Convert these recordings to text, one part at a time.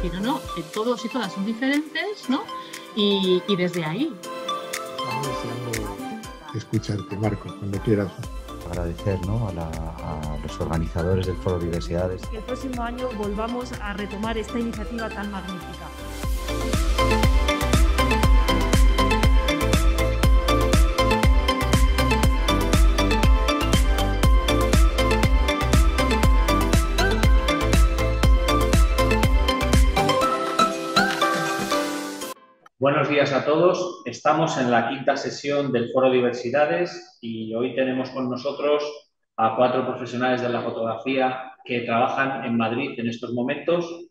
decir, no, todos y todas son diferentes, ¿no? Y desde ahí. Estamos deseando escucharte, Marcos, cuando quieras. Agradecer, ¿no?, a los organizadores del Foro Diversidades. Que el próximo año volvamos a retomar esta iniciativa tan magnífica. Buenos días a todos. Estamos en la quinta sesión del Foro Diversidades y hoy tenemos con nosotros a 4 profesionales de la fotografía que trabajan en Madrid en estos momentos.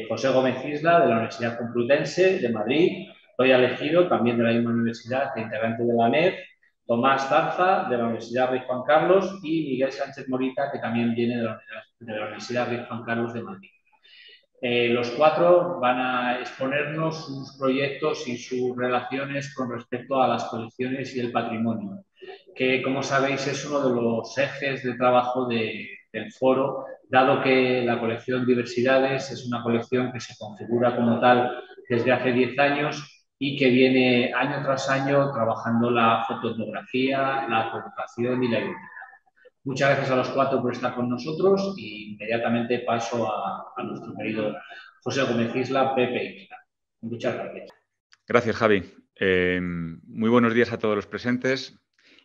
José Gómez Isla, de la Universidad Complutense de Madrid, Toya Elegido, también de la misma universidad, integrante de la ANEF, Tomás Zarza, de la Universidad Rey Juan Carlos, y Miguel Sánchez Morita, que también viene de la Universidad Rey Juan Carlos de Madrid. Los 4 van a exponernos sus proyectos y sus relaciones con respecto a las colecciones y el patrimonio, que, como sabéis, es uno de los ejes de trabajo del foro, dado que la colección Diversidades es una colección que se configura como tal desde hace 10 años y que viene año tras año trabajando la fotografía, la educación y la identidad. Muchas gracias a los 4 por estar con nosotros y inmediatamente paso a nuestro querido José Gómez Isla, Pepe Isla. Muchas gracias. Gracias, Javi. Muy buenos días a todos los presentes.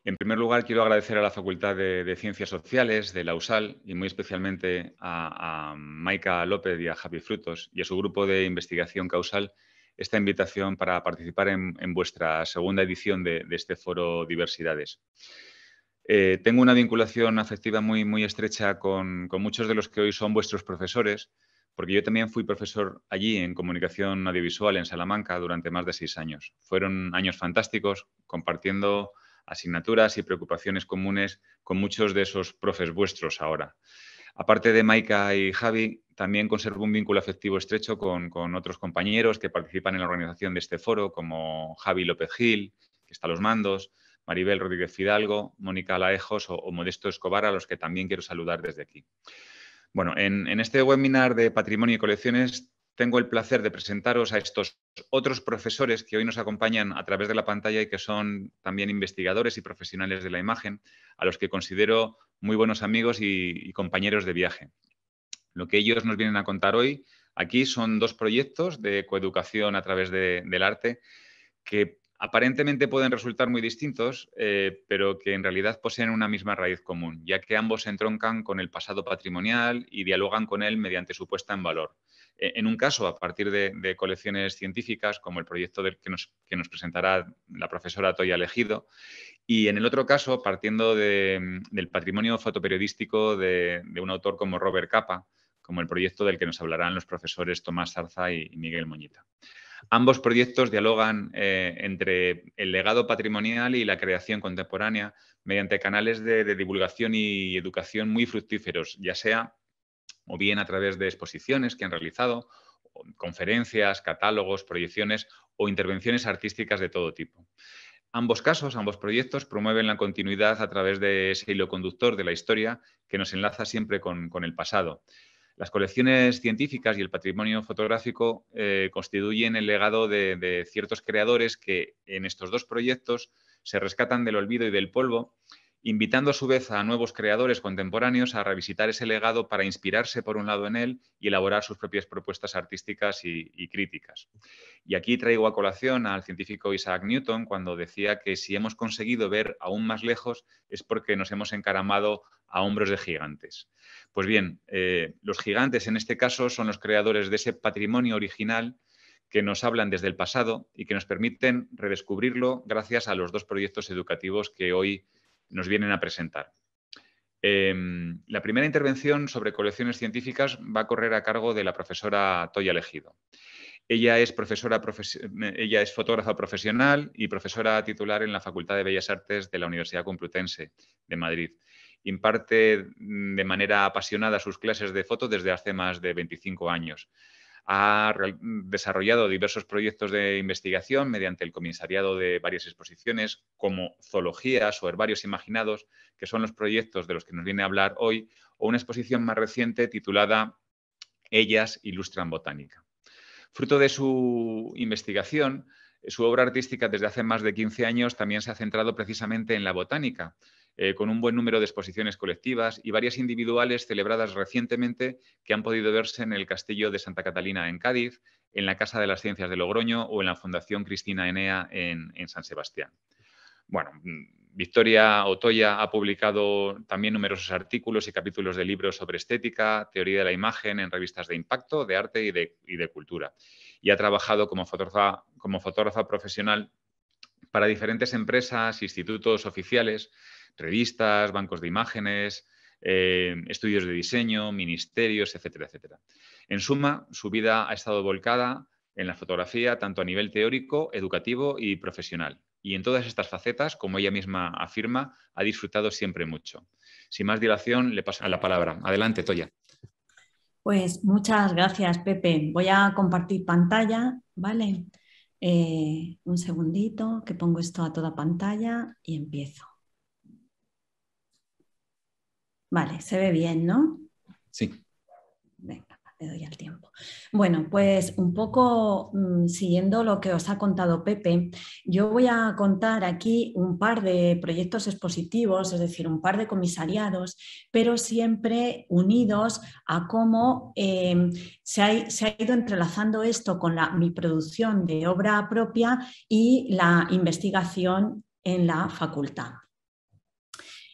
En primer lugar, quiero agradecer a la Facultad de Ciencias Sociales de la USAL y muy especialmente a Maika López y a Javi Frutos y a su grupo de investigación causal esta invitación para participar en vuestra segunda edición de este foro Diversidades. Tengo una vinculación afectiva muy estrecha con muchos de los que hoy son vuestros profesores, porque yo también fui profesor allí en comunicación audiovisual en Salamanca durante más de 6 años. Fueron años fantásticos, compartiendo asignaturas y preocupaciones comunes con muchos de esos profes vuestros ahora. Aparte de Maika y Javi, también conservo un vínculo afectivo estrecho con otros compañeros que participan en la organización de este foro, como Javi López Gil, que está a los mandos, Maribel Rodríguez Fidalgo, Mónica Laejos o Modesto Escobar, a los que también quiero saludar desde aquí. Bueno, en este webinar de Patrimonio y Colecciones tengo el placer de presentaros a estos otros profesores que hoy nos acompañan a través de la pantalla y que son también investigadores y profesionales de la imagen, a los que considero muy buenos amigos y compañeros de viaje. Lo que ellos nos vienen a contar hoy aquí son 2 proyectos de coeducación a través del arte que aparentemente pueden resultar muy distintos, pero que en realidad poseen una misma raíz común, ya que ambos se entroncan con el pasado patrimonial y dialogan con él mediante su puesta en valor. En un caso, a partir de colecciones científicas, como el proyecto que nos presentará la profesora Toya Elegido, y en el otro caso, partiendo del patrimonio fotoperiodístico de un autor como Robert Capa, como el proyecto del que nos hablarán los profesores Tomás Zarza y Miguel Moñita. Ambos proyectos dialogan entre el legado patrimonial y la creación contemporánea mediante canales de divulgación y educación muy fructíferos, ya sea o bien a través de exposiciones que han realizado, conferencias, catálogos, proyecciones o intervenciones artísticas de todo tipo. Ambos casos, ambos proyectos promueven la continuidad a través de ese hilo conductor de la historia que nos enlaza siempre con el pasado. Las colecciones científicas y el patrimonio fotográfico constituyen el legado de ciertos creadores que en estos 2 proyectos se rescatan del olvido y del polvo, invitando a su vez a nuevos creadores contemporáneos a revisitar ese legado para inspirarse por un lado en él y elaborar sus propias propuestas artísticas y críticas. Y aquí traigo a colación al científico Isaac Newton cuando decía que si hemos conseguido ver aún más lejos es porque nos hemos encaramado a hombros de gigantes. Pues bien, los gigantes en este caso son los creadores de ese patrimonio original que nos hablan desde el pasado y que nos permiten redescubrirlo gracias a los 2 proyectos educativos que hoy nos vienen a presentar. La primera intervención sobre colecciones científicas va a correr a cargo de la profesora Toya Elegido. Ella es fotógrafa profesional y profesora titular en la Facultad de Bellas Artes de la Universidad Complutense de Madrid. Imparte de manera apasionada sus clases de foto desde hace más de 25 años. Ha desarrollado diversos proyectos de investigación mediante el comisariado de varias exposiciones, como zoologías o herbarios imaginados, que son los proyectos de los que nos viene a hablar hoy, o una exposición más reciente titulada Ellas ilustran botánica. Fruto de su investigación, su obra artística desde hace más de 15 años también se ha centrado precisamente en la botánica, con un buen número de exposiciones colectivas y varias individuales celebradas recientemente que han podido verse en el Castillo de Santa Catalina en Cádiz, en la Casa de las Ciencias de Logroño o en la Fundación Cristina Enea en San Sebastián. Bueno, Victoria Otoya ha publicado también numerosos artículos y capítulos de libros sobre estética, teoría de la imagen en revistas de impacto, de arte y de cultura. Y ha trabajado como fotógrafa profesional para diferentes empresas, institutos oficiales, revistas, bancos de imágenes, estudios de diseño, ministerios, etcétera, etcétera. En suma, su vida ha estado volcada en la fotografía tanto a nivel teórico, educativo y profesional. Y en todas estas facetas, como ella misma afirma, ha disfrutado siempre mucho. Sin más dilación, le paso la palabra. Adelante, Toya. Pues muchas gracias, Pepe. Voy a compartir pantalla, ¿vale? Un segundito, que pongo esto a toda pantalla y empiezo. Vale, se ve bien, ¿no? Sí. Venga, le doy al tiempo. Bueno, pues un poco siguiendo lo que os ha contado Pepe, yo voy a contar aquí un par de proyectos expositivos, es decir, un par de comisariados, pero siempre unidos a cómo se ha ido entrelazando esto con mi producción de obra propia y la investigación en la facultad.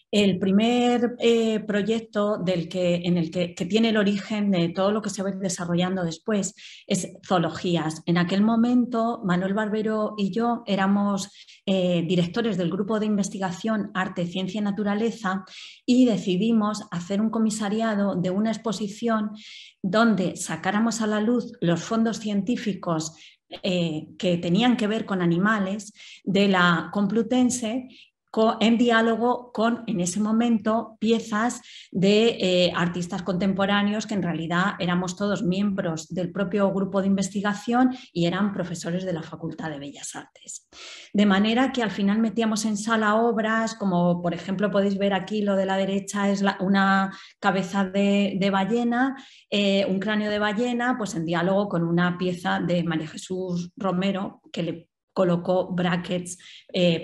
El primer proyecto en el que tiene el origen de todo lo que se va a ir desarrollando después es Zoologías. En aquel momento, Manuel Barbero y yo éramos directores del grupo de investigación Arte, Ciencia y Naturaleza y decidimos hacer un comisariado de una exposición donde sacáramos a la luz los fondos científicos que tenían que ver con animales de la Complutense, en diálogo con, en ese momento, piezas de artistas contemporáneos que en realidad éramos todos miembros del propio grupo de investigación y eran profesores de la Facultad de Bellas Artes. De manera que al final metíamos en sala obras, como por ejemplo podéis ver aquí, lo de la derecha es una cabeza de ballena, un cráneo de ballena, pues en diálogo con una pieza de María Jesús Romero que le colocó brackets,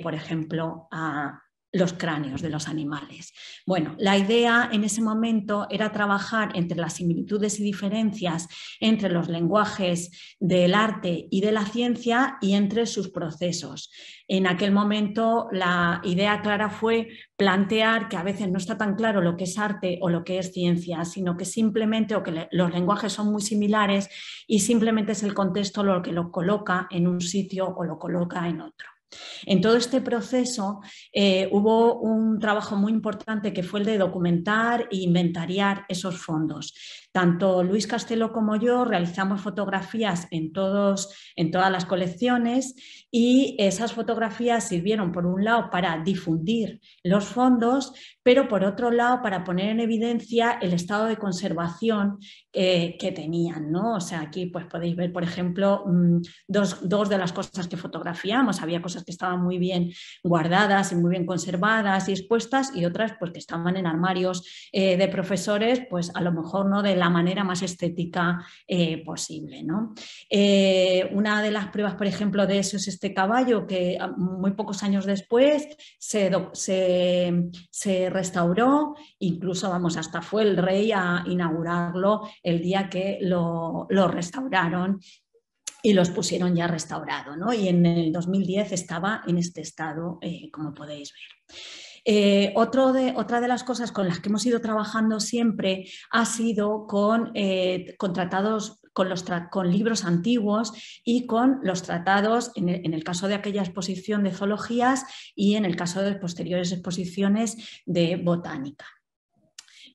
por ejemplo, a los cráneos de los animales. Bueno, la idea en ese momento era trabajar entre las similitudes y diferencias entre los lenguajes del arte y de la ciencia y entre sus procesos. En aquel momento la idea clara fue plantear que a veces no está tan claro lo que es arte o lo que es ciencia, sino que simplemente los lenguajes son muy similares y simplemente es el contexto lo que lo coloca en un sitio o lo coloca en otro. En todo este proceso hubo un trabajo muy importante que fue el de documentar e inventariar esos fondos. Tanto Luis Castelo como yo realizamos fotografías en todas las colecciones y esas fotografías sirvieron por un lado para difundir los fondos, pero por otro lado para poner en evidencia el estado de conservación que tenían, ¿no? O sea, aquí pues podéis ver, por ejemplo, dos de las cosas que fotografiamos. Había cosas que estaban muy bien guardadas y muy bien conservadas y expuestas y otras pues que estaban en armarios de profesores, pues a lo mejor no de la manera más estética posible, ¿no? Una de las pruebas, por ejemplo, de eso es este caballo que muy pocos años después se restauró, incluso vamos, hasta fue el rey a inaugurarlo el día que lo restauraron y los pusieron ya restaurado, ¿no? Y en el 2010 estaba en este estado, como podéis ver. Otra de las cosas con las que hemos ido trabajando siempre ha sido con tratados, con libros antiguos y con los tratados, en el caso de aquella exposición de zoologías y en el caso de posteriores exposiciones de botánica.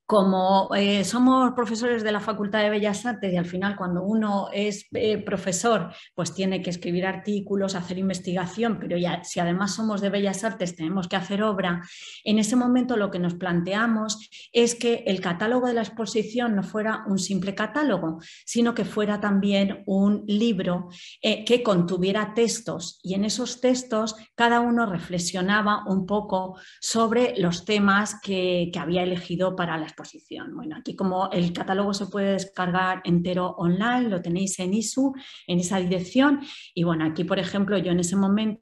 Como somos profesores de la Facultad de Bellas Artes y al final cuando uno es profesor pues tiene que escribir artículos, hacer investigación, pero ya si además somos de Bellas Artes tenemos que hacer obra, en ese momento lo que nos planteamos es que el catálogo de la exposición no fuera un simple catálogo, sino que fuera también un libro que contuviera textos y en esos textos cada uno reflexionaba un poco sobre los temas que había elegido para la exposición. exposición. Bueno, aquí como el catálogo se puede descargar entero online, lo tenéis en ISU, en esa dirección, y bueno, aquí por ejemplo yo en ese momento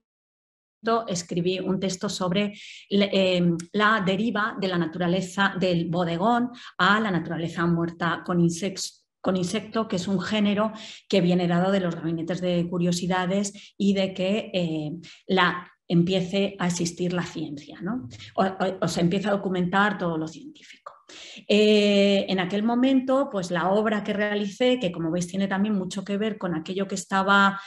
escribí un texto sobre la deriva de la naturaleza del bodegón a la naturaleza muerta con insecto, que es un género que viene dado de los gabinetes de curiosidades y de que empiece a existir la ciencia, ¿no? O se empieza a documentar todo lo científico. En aquel momento, pues la obra que realicé, que como veis tiene también mucho que ver con aquello que estaba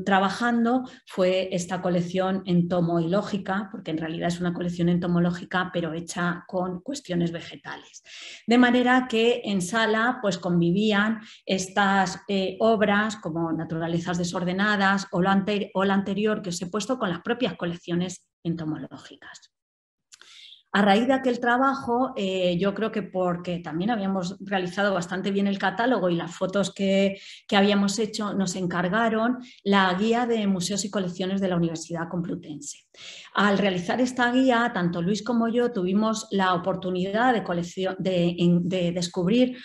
trabajando, fue esta colección entomológica, porque en realidad es una colección entomológica, pero hecha con cuestiones vegetales. De manera que en sala pues convivían estas obras como Naturalezas desordenadas o la anterior que os he puesto con las propias colecciones entomológicas. A raíz de aquel trabajo, yo creo que porque también habíamos realizado bastante bien el catálogo y las fotos que habíamos hecho, nos encargaron la guía de museos y colecciones de la Universidad Complutense. Al realizar esta guía, tanto Luis como yo tuvimos la oportunidad de descubrir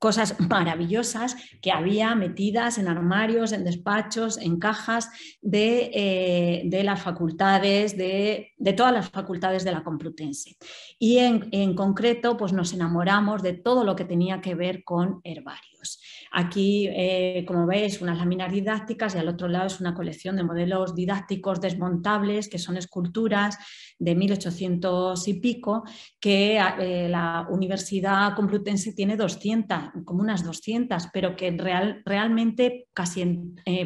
cosas maravillosas que había metidas en armarios, en despachos, en cajas de las facultades, de todas las facultades de la Complutense. Y en concreto pues nos enamoramos de todo lo que tenía que ver con herbarios. Aquí, como veis, unas láminas didácticas y al otro lado es una colección de modelos didácticos desmontables, que son esculturas de 1800 y pico, que la Universidad Complutense tiene 200, como unas 200, pero que realmente casi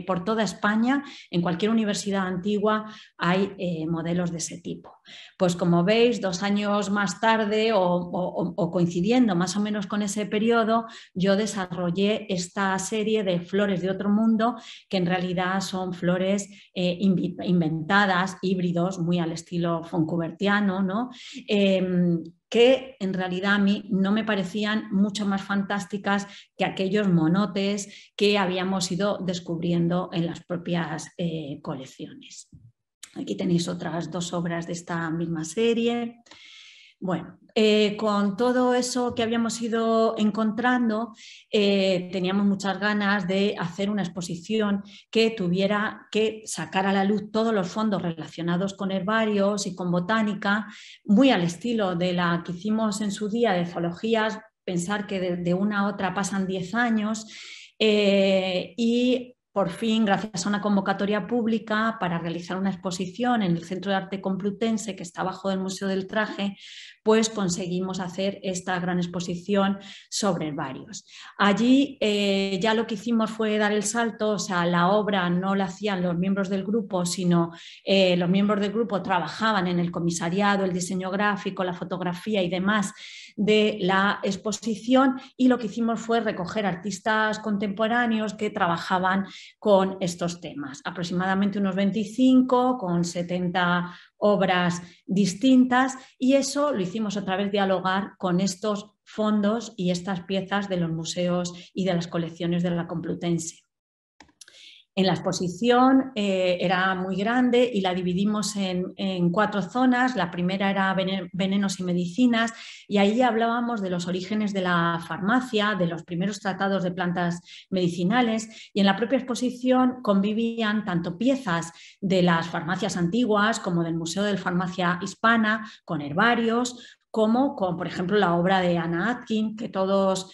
por toda España, en cualquier universidad antigua, hay modelos de ese tipo. Pues como veis, 2 años más tarde o coincidiendo más o menos con ese periodo, yo desarrollé esta serie de flores de otro mundo, que en realidad son flores inventadas, híbridos, muy al estilo foncubertiano, ¿no? Que en realidad a mí no me parecían mucho más fantásticas que aquellos monotes que habíamos ido descubriendo en las propias colecciones. Aquí tenéis otras 2 obras de esta misma serie. Bueno, con todo eso que habíamos ido encontrando, teníamos muchas ganas de hacer una exposición que tuviera que sacar a la luz todos los fondos relacionados con herbarios y con botánica, muy al estilo de la que hicimos en su día de zoologías, pensar que de una a otra pasan 10 años y por fin, gracias a una convocatoria pública para realizar una exposición en el Centro de Arte Complutense, que está bajo del Museo del Traje, pues conseguimos hacer esta gran exposición sobre herbarios. Allí ya lo que hicimos fue dar el salto, o sea, la obra no la hacían los miembros del grupo, sino los miembros del grupo trabajaban en el comisariado, el diseño gráfico, la fotografía y demás de la exposición, y lo que hicimos fue recoger artistas contemporáneos que trabajaban con estos temas, aproximadamente unos 25, con 70 obras distintas, y eso lo hicimos a través de dialogar con estos fondos y estas piezas de los museos y de las colecciones de la Complutense. En la exposición era muy grande y la dividimos en 4 zonas. La primera era venenos y medicinas, y ahí hablábamos de los orígenes de la farmacia, de los primeros tratados de plantas medicinales, y en la propia exposición convivían tanto piezas de las farmacias antiguas como del Museo de Farmacia Hispana, con herbarios, como con, por ejemplo, la obra de Anna Atkins, que todos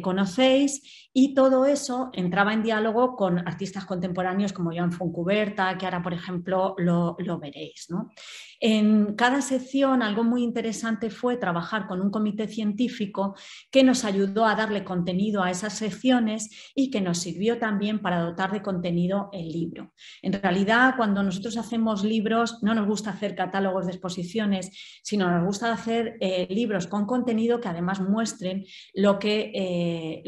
conocéis, y todo eso entraba en diálogo con artistas contemporáneos como Joan Fontcuberta, que ahora, por ejemplo, lo veréis, ¿no? En cada sección algo muy interesante fue trabajar con un comité científico que nos ayudó a darle contenido a esas secciones y que nos sirvió también para dotar de contenido el libro. En realidad, cuando nosotros hacemos libros, no nos gusta hacer catálogos de exposiciones, sino nos gusta hacer libros con contenido que además muestren de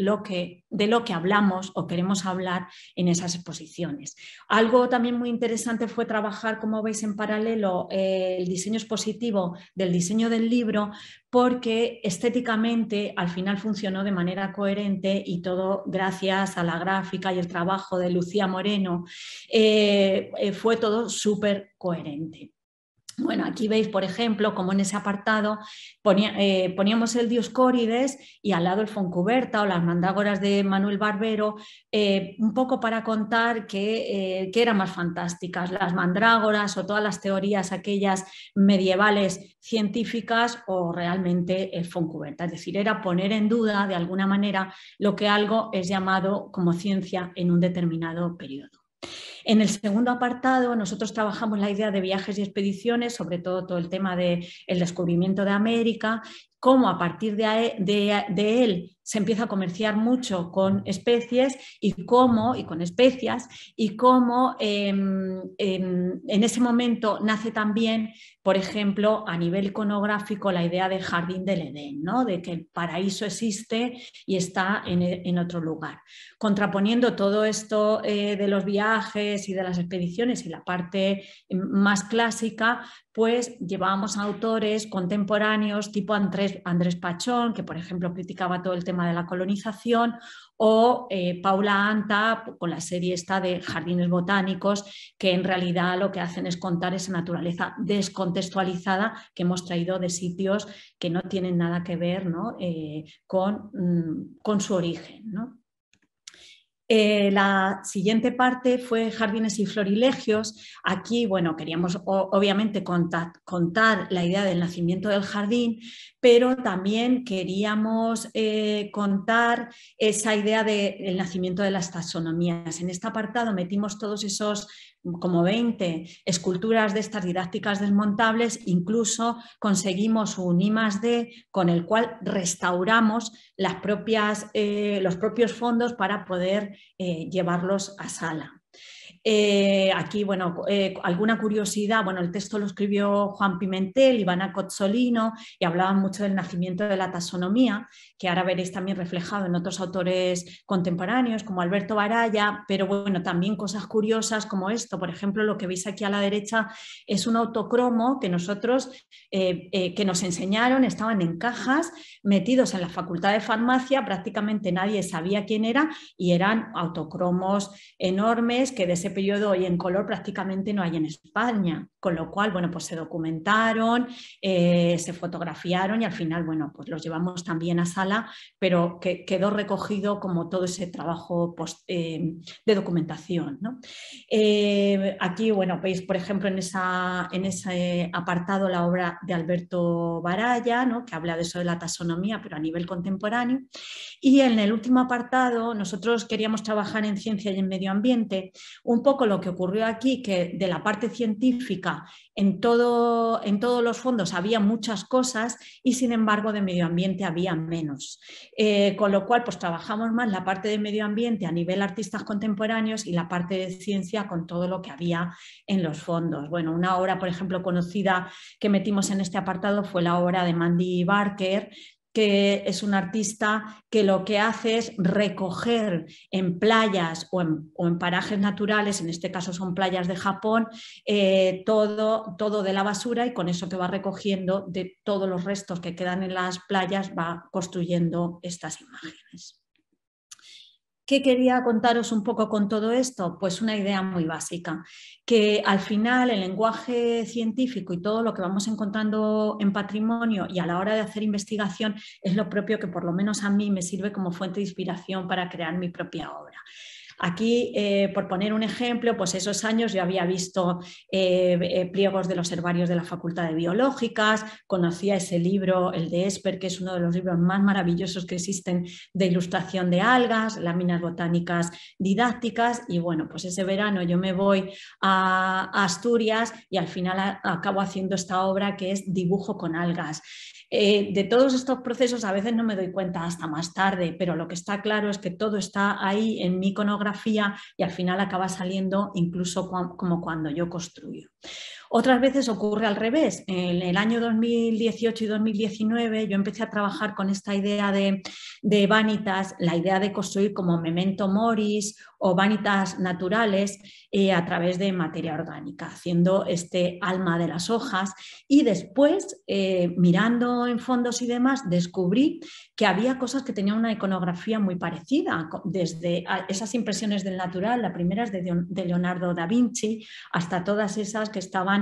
lo que hablamos o queremos hablar en esas exposiciones. Algo también muy interesante fue trabajar, como veis en paralelo, el diseño expositivo del diseño del libro, porque estéticamente al final funcionó de manera coherente, y todo gracias a la gráfica y el trabajo de Lucía Moreno, fue todo súper coherente. Bueno, aquí veis, por ejemplo, como en ese apartado poníamos el Dioscórides y al lado el Foncuberta o las mandrágoras de Manuel Barbero, un poco para contar que eran más fantásticas, las mandrágoras o todas las teorías aquellas medievales científicas o realmente el Foncuberta. Es decir, era poner en duda de alguna manera lo que algo es llamado como ciencia en un determinado periodo. En el segundo apartado nosotros trabajamos la idea de viajes y expediciones, sobre todo el tema del descubrimiento de América, cómo a partir de él se empieza a comerciar mucho con especies y con especias, y cómo en ese momento nace también, por ejemplo, a nivel iconográfico, la idea del jardín del Edén, ¿no? De que el paraíso existe y está en otro lugar. Contraponiendo todo esto de los viajes y de las expediciones y la parte más clásica, pues llevábamos a autores contemporáneos tipo Andrés Pachón, que por ejemplo criticaba todo el tema de la colonización, o Paula Anta con la serie esta de Jardines Botánicos, que en realidad lo que hacen es contar esa naturaleza descontextualizada que hemos traído de sitios que no tienen nada que ver, ¿no? con su origen, ¿no? La siguiente parte fue Jardines y Florilegios. Aquí, bueno, queríamos obviamente contar la idea del nacimiento del jardín, pero también queríamos contar esa idea del nacimiento de las taxonomías. En este apartado metimos todos esos como 20 esculturas de estas didácticas desmontables, incluso conseguimos un I+D con el cual restauramos los propios fondos para poder llevarlos a sala. Aquí, bueno, alguna curiosidad, bueno, el texto lo escribió Juan Pimentel, Ivana Cozzolino, y hablaban mucho del nacimiento de la taxonomía, que ahora veréis también reflejado en otros autores contemporáneos como Alberto Baralla, pero bueno, también cosas curiosas como esto, por ejemplo, lo que veis aquí a la derecha es un autocromo que nosotros, que nos enseñaron, estaban en cajas, metidos en la Facultad de Farmacia, prácticamente nadie sabía quién era, y eran autocromos enormes que de ese periodo y en color prácticamente no hay en España, con lo cual, bueno, pues se documentaron, se fotografiaron y al final, bueno, pues los llevamos también a sala, pero que quedó recogido como todo ese trabajo de documentación, ¿no? Aquí, bueno, veis, por ejemplo, en ese apartado la obra de Alberto Baralla, ¿no? Que habla de eso de la taxonomía, pero a nivel contemporáneo. Y en el último apartado nosotros queríamos trabajar en ciencia y en medio ambiente. Un poco lo que ocurrió aquí, que de la parte científica en todos los fondos había muchas cosas y sin embargo de medio ambiente había menos. Con lo cual pues trabajamos más la parte de medio ambiente a nivel artistas contemporáneos y la parte de ciencia con todo lo que había en los fondos. Bueno, una obra, por ejemplo, conocida que metimos en este apartado fue la obra de Mandy Barker, que es un artista que lo que hace es recoger en playas o en parajes naturales, en este caso son playas de Japón, todo de la basura, y con eso que va recogiendo de todos los restos que quedan en las playas va construyendo estas imágenes. ¿Qué quería contaros un poco con todo esto? Pues una idea muy básica, que al final el lenguaje científico y todo lo que vamos encontrando en patrimonio y a la hora de hacer investigación es lo propio que por lo menos a mí me sirve como fuente de inspiración para crear mi propia obra. Aquí, por poner un ejemplo, pues esos años yo había visto pliegos de los herbarios de la Facultad de Biológicas, conocía ese libro, el de Esper, que es uno de los libros más maravillosos que existen de ilustración de algas, láminas botánicas didácticas, y bueno, pues ese verano yo me voy a Asturias y al final acabo haciendo esta obra que es dibujo con algas. De todos estos procesos a veces no me doy cuenta hasta más tarde, pero lo que está claro es que todo está ahí en mi iconografía y al final acaba saliendo incluso como cuando yo construyo. Otras veces ocurre al revés. En el año 2018 y 2019 yo empecé a trabajar con esta idea de vanitas, la idea de construir como memento moris o vanitas naturales a través de materia orgánica, haciendo este alma de las hojas, y después mirando en fondos y demás descubrí que había cosas que tenían una iconografía muy parecida, desde esas impresiones del natural, la primera es de Leonardo da Vinci, hasta todas esas que estaban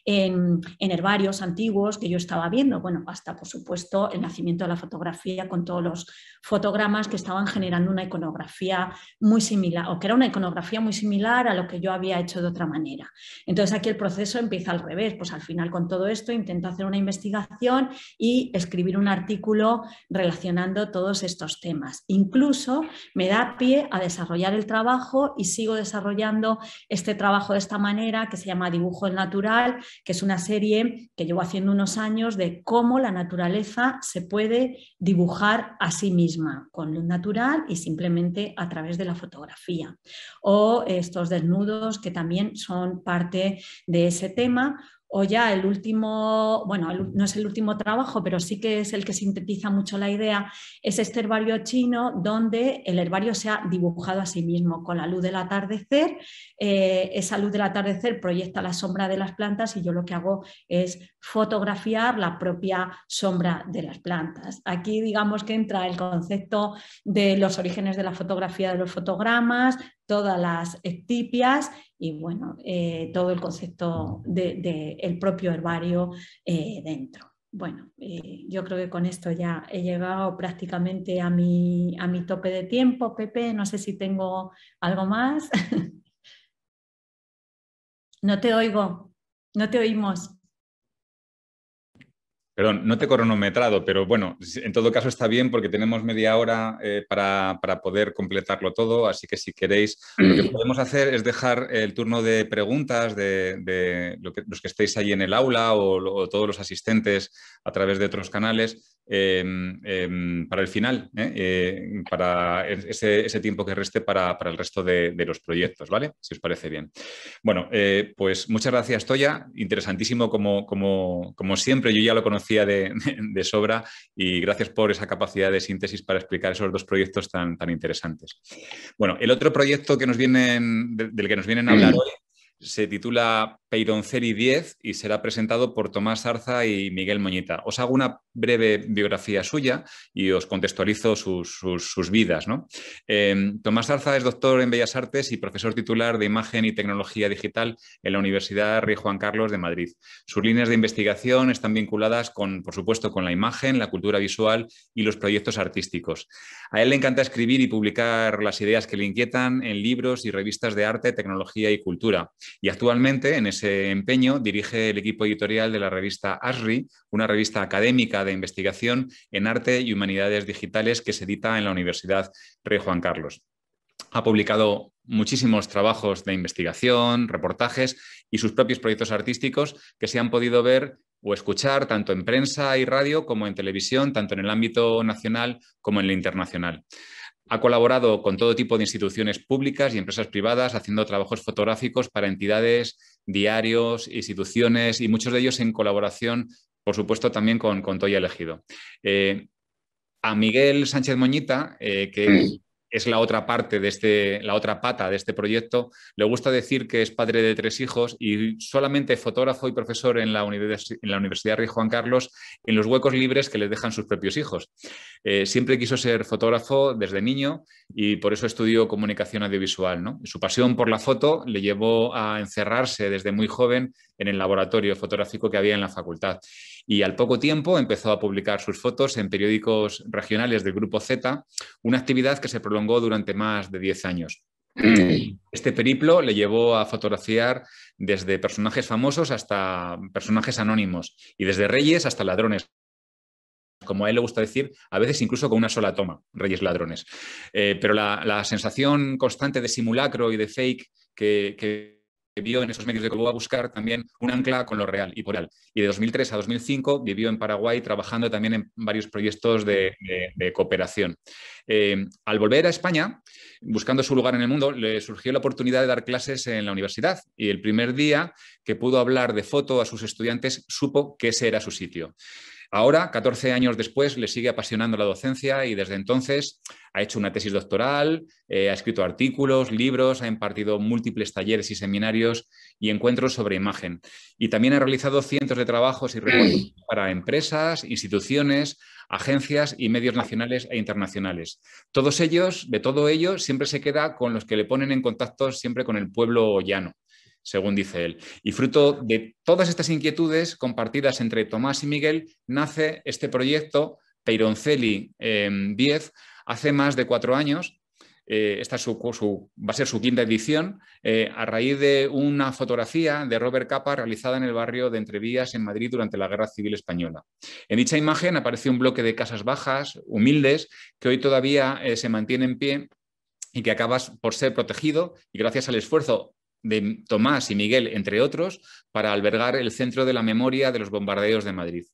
en herbarios antiguos que yo estaba viendo, bueno, hasta por supuesto el nacimiento de la fotografía con todos los fotogramas que estaban generando una iconografía muy similar, o que era una iconografía muy similar a lo que yo había hecho de otra manera. Entonces aquí el proceso empieza al revés, pues al final con todo esto intento hacer una investigación y escribir un artículo relacionando todos estos temas. Incluso me da pie a desarrollar el trabajo y sigo desarrollando este trabajo de esta manera que se llama Dibujo del Natural, que es una serie que llevo haciendo unos años de cómo la naturaleza se puede dibujar a sí misma con luz natural y simplemente a través de la fotografía. O estos desnudos que también son parte de ese tema. O ya el último, bueno, no es el último trabajo, pero sí que es el que sintetiza mucho la idea, es este herbario chino donde el herbario se ha dibujado a sí mismo con la luz del atardecer. Esa luz del atardecer proyecta la sombra de las plantas y yo lo que hago es fotografiar la propia sombra de las plantas. Aquí digamos que entra el concepto de los orígenes de la fotografía, de los fotogramas, todas las ectipias y bueno, todo el concepto del propio herbario dentro. Bueno, yo creo que con esto ya he llegado prácticamente a mi tope de tiempo. Pepe, no sé si tengo algo más. No te oigo, no te oímos. Perdón, no te he cronometrado, pero bueno, en todo caso está bien porque tenemos media hora para poder completarlo todo, así que si queréis, lo que podemos hacer es dejar el turno de preguntas de los que estéis ahí en el aula o todos los asistentes a través de otros canales para el final, para ese tiempo que reste para el resto de los proyectos, ¿vale? Si os parece bien. Bueno, pues muchas gracias, Toya. Interesantísimo como siempre, yo ya lo conocía de sobra y gracias por esa capacidad de síntesis para explicar esos dos proyectos tan interesantes. Bueno, el otro proyecto que del que nos vienen a hablar hoy se titula Peyronceri 10 y será presentado por Tomás Zarza y Miguel Moñita. Os hago una breve biografía suya y os contextualizo sus vidas, ¿no? Tomás Zarza es doctor en Bellas Artes y profesor titular de Imagen y Tecnología Digital en la Universidad Rey Juan Carlos de Madrid. Sus líneas de investigación están vinculadas por supuesto, con la imagen, la cultura visual y los proyectos artísticos. A él le encanta escribir y publicar las ideas que le inquietan en libros y revistas de arte, tecnología y cultura. Y actualmente, en ese empeño, dirige el equipo editorial de la revista ASRI, una revista académica de investigación en arte y humanidades digitales que se edita en la Universidad Rey Juan Carlos. Ha publicado muchísimos trabajos de investigación, reportajes y sus propios proyectos artísticos que se han podido ver o escuchar tanto en prensa y radio como en televisión, tanto en el ámbito nacional como en el internacional. Ha colaborado con todo tipo de instituciones públicas y empresas privadas haciendo trabajos fotográficos para entidades, diarios, instituciones y muchos de ellos en colaboración, por supuesto, también con Toya Elegido. A Miguel Sánchez Moñita, que es la otra parte la otra pata de este proyecto, le gusta decir que es padre de 3 hijos y solamente fotógrafo y profesor en la Universidad Rey Juan Carlos en los huecos libres que les dejan sus propios hijos. Siempre quiso ser fotógrafo desde niño y por eso estudió comunicación audiovisual, ¿no? Su pasión por la foto le llevó a encerrarse desde muy joven en el laboratorio fotográfico que había en la facultad. Y al poco tiempo empezó a publicar sus fotos en periódicos regionales del Grupo Z, una actividad que se prolongó durante más de 10 años. Este periplo le llevó a fotografiar desde personajes famosos hasta personajes anónimos y desde reyes hasta ladrones, como a él le gusta decir, a veces incluso con una sola toma, reyes ladrones. Pero la sensación constante de simulacro y de fake que vio en esos medios de que volvió a buscar también un ancla con lo real y por real. Y de 2003 a 2005 vivió en Paraguay trabajando también en varios proyectos de cooperación. Al volver a España, buscando su lugar en el mundo, le surgió la oportunidad de dar clases en la universidad y el primer día que pudo hablar de foto a sus estudiantes supo que ese era su sitio. Ahora, 14 años después, le sigue apasionando la docencia y desde entonces ha hecho una tesis doctoral, ha escrito artículos, libros, ha impartido múltiples talleres y seminarios y encuentros sobre imagen. Y también ha realizado cientos de trabajos y reportajes para empresas, instituciones, agencias y medios nacionales e internacionales. Todos ellos, de todo ello, siempre se queda con los que le ponen en contacto siempre con el pueblo llano. según dice él. Y fruto de todas estas inquietudes compartidas entre Tomás y Miguel, nace este proyecto Peyroncelli 10 hace más de 4 años. Esta va a ser su 5ª edición, a raíz de una fotografía de Robert Capa realizada en el barrio de Entrevías, en Madrid, durante la Guerra Civil Española. En dicha imagen aparece un bloque de casas bajas, humildes, que hoy todavía se mantiene en pie y que acaba por ser protegido, y gracias al esfuerzo de Tomás y Miguel, entre otros, para albergar el centro de la memoria de los bombardeos de Madrid.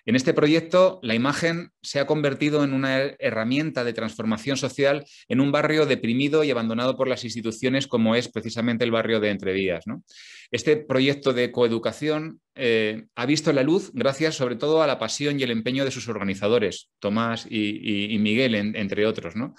En este proyecto, la imagen se ha convertido en una herramienta de transformación social en un barrio deprimido y abandonado por las instituciones, como es precisamente el barrio de Entrevías, ¿no? Este proyecto de coeducación ha visto la luz gracias sobre todo a la pasión y el empeño de sus organizadores, Tomás y Miguel, entre otros, ¿no?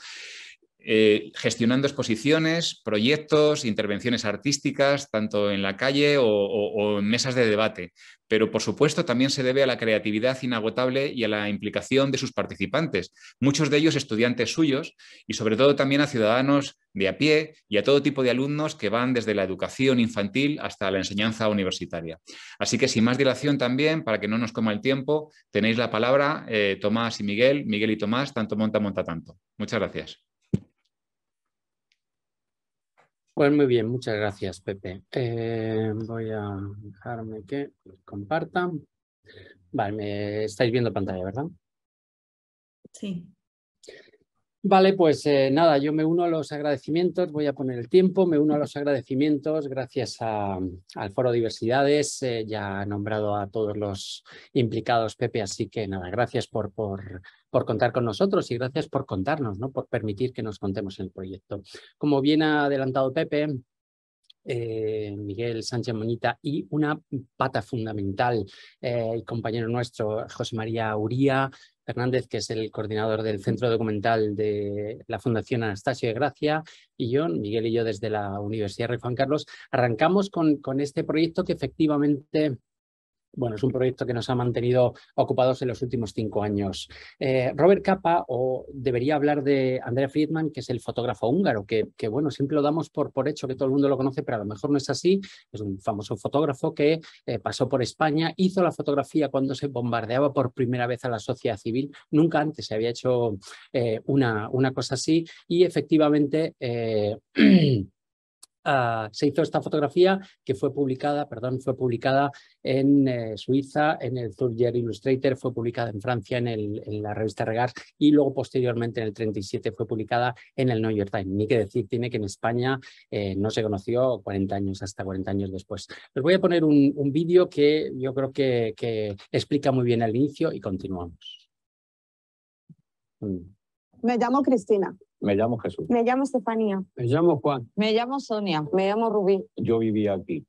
Gestionando exposiciones, proyectos, intervenciones artísticas, tanto en la calle o en mesas de debate. Pero, por supuesto, también se debe a la creatividad inagotable y a la implicación de sus participantes, muchos de ellos estudiantes suyos, y sobre todo también a ciudadanos de a pie y a todo tipo de alumnos que van desde la educación infantil hasta la enseñanza universitaria. Así que, sin más dilación también, para que no nos coma el tiempo, tenéis la palabra Tomás y Miguel, Miguel y Tomás, tanto monta, monta tanto. Muchas gracias. Pues muy bien, muchas gracias, Pepe. Voy a dejarme que comparta. Vale, me estáis viendo pantalla, ¿verdad? Sí. Vale, pues nada, yo me uno a los agradecimientos, voy a poner el tiempo, me uno a los agradecimientos gracias al Foro Diversidades, ya ha nombrado a todos los implicados, Pepe, así que nada, gracias por contar con nosotros y gracias por contarnos, ¿no? Por permitir que nos contemos el proyecto. Como bien ha adelantado Pepe, Miguel Sánchez Moñita y una pata fundamental, y compañero nuestro, José María Uría Fernández, que es el coordinador del Centro Documental de la Fundación Anastasio de Gracia, y yo, Miguel y yo, desde la Universidad Rey Juan Carlos, arrancamos con este proyecto que efectivamente... Bueno, es un proyecto que nos ha mantenido ocupados en los últimos 5 años. Robert Capa, o debería hablar de Andrea Friedman, que es el fotógrafo húngaro, que bueno, siempre lo damos por hecho, que todo el mundo lo conoce, pero a lo mejor no es así. Es un famoso fotógrafo que pasó por España, hizo la fotografía cuando se bombardeaba por primera vez a la sociedad civil. Nunca antes se había hecho una cosa así, y efectivamente... se hizo esta fotografía que fue publicada en Suiza, en el Zürcher Illustrator, fue publicada en Francia en la revista Regard, y luego posteriormente en el 37 fue publicada en el New York Times. Ni que decir tiene que en España no se conoció hasta 40 años después. Les voy a poner un vídeo que yo creo que explica muy bien el inicio y continuamos. Me llamo Cristina. Me llamo Jesús. Me llamo Estefanía. Me llamo Juan. Me llamo Sonia. Me llamo Rubí. Yo vivía aquí,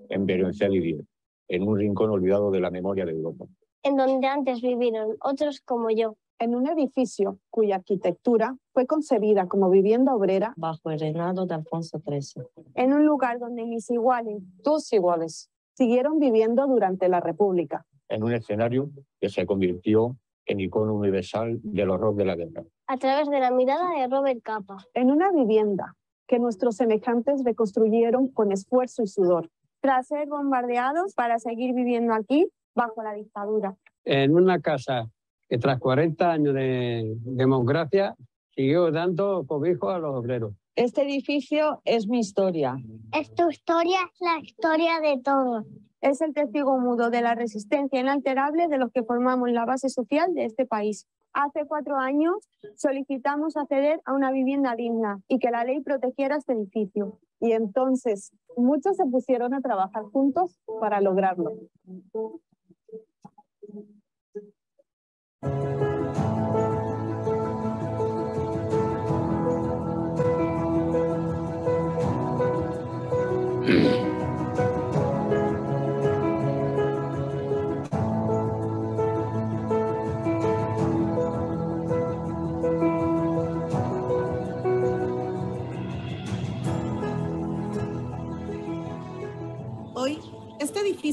en Peyroncelli 10, en un rincón olvidado de la memoria de Europa. En donde antes vivieron otros como yo. En un edificio cuya arquitectura fue concebida como vivienda obrera bajo el reinado de Alfonso XIII. En un lugar donde mis iguales, tus iguales, siguieron viviendo durante la República. En un escenario que se convirtió en icono universal del horror de la guerra. A través de la mirada de Robert Capa. En una vivienda que nuestros semejantes reconstruyeron con esfuerzo y sudor. Tras ser bombardeados para seguir viviendo aquí bajo la dictadura. En una casa que tras 40 años de democracia siguió dando cobijo a los obreros. Este edificio es mi historia. Es tu historia, es la historia de todos. Es el testigo mudo de la resistencia inalterable de los que formamos la base social de este país. Hace 4 años solicitamos acceder a una vivienda digna y que la ley protegiera este edificio. Y entonces muchos se pusieron a trabajar juntos para lograrlo.